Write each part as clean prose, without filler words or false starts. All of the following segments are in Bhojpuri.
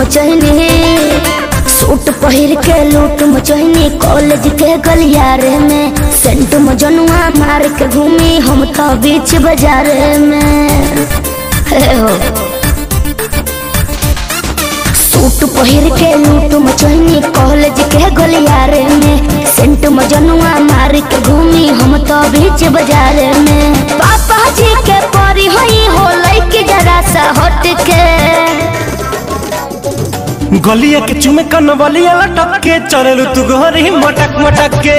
मचैनी, सूट पहिर के लूट मचैनी, कॉलेज के गलियारे में सेंट मजनुआ मार के घूमी हम तो बीच बाजार में। हो सूट पहिर के लूट मचैनी, कॉलेज के गलियारे में सेंट मजनुआ मार के घूमी हम तो बीच बाजार में। पापा जी के परी होई हो लइके जरा सा हट के, गलिया के चुमे कन बलिया लटक के चललू तू घरी मटक मटक के।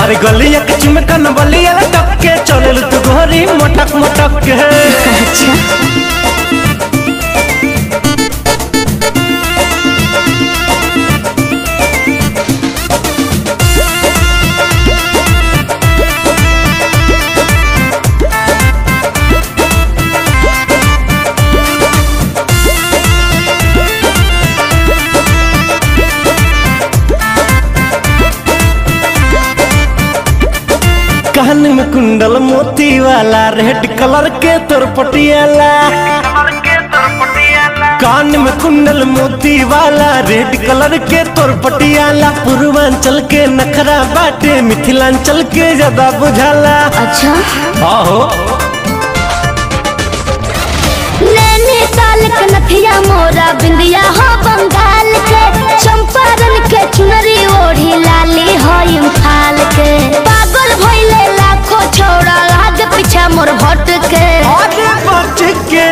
अरे गलिया के चुमे कन बलिया लटक के चललू तू घरी मटक मटक के। अच्छा कान में कुंडल मोती वाला रेड कलर के तोर पटियाला, कान में कुंडल मोती वाला रेड कलर के तोर पटियाला। पूर्वांचल के नखरा बाटे मिथिलांचल के ज्यादा बुझाला। अच्छा आहो नैनीताल के नथिया मोरा बिंदिया हो बंगाल के, चंपारण के चुनरी ओढ़ी लाली हो इम्फाल के। पागल भइले लाखों छोड़ा आगे पीछे मोर भट के। आगे बच के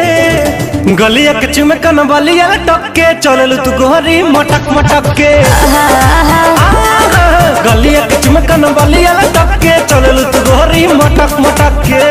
गलिया के चुमे कन बलिया लटक के चललू तू गोरी मटक मटक के। गलिया के चुमे कन बलिया लटक के चललू तू गोरी मटक मटक के।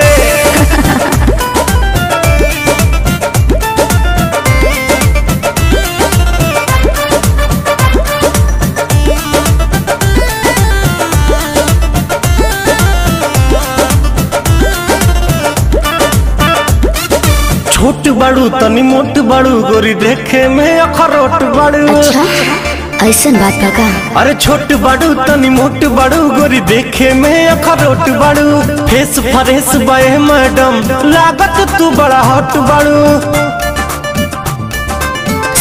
छोट बड़ू तनी मोट बड़ू गोरी देखे में अखरोट बड़ू। अच्छा ऐसा बात का? अरे छोट बड़ू तनी मोट बड़ू गोरी देखे में अखरोट बड़ू। फेस फ्रेश बे मैडम लागत तू बड़ा हॉट बड़ू।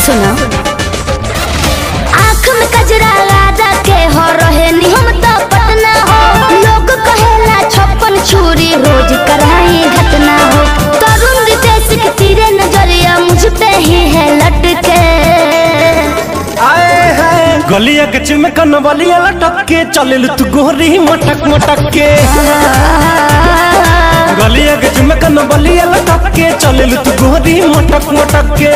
सुनो आँख में कजरा लगा के हो रहे नी हम तो पटना हो। लोग कहेला 56 छुरी रोज कराई घटना हो। तरुण रितेश के तीरे नजरिया मुझ पे ही है लटके। आए है गलिया के चुमे कन बलिया लटक के चललू तू गोरी मटक मटक के। गलिया के चुमे कन बलिया लटक के चललू तू गोरी मटक मटक के।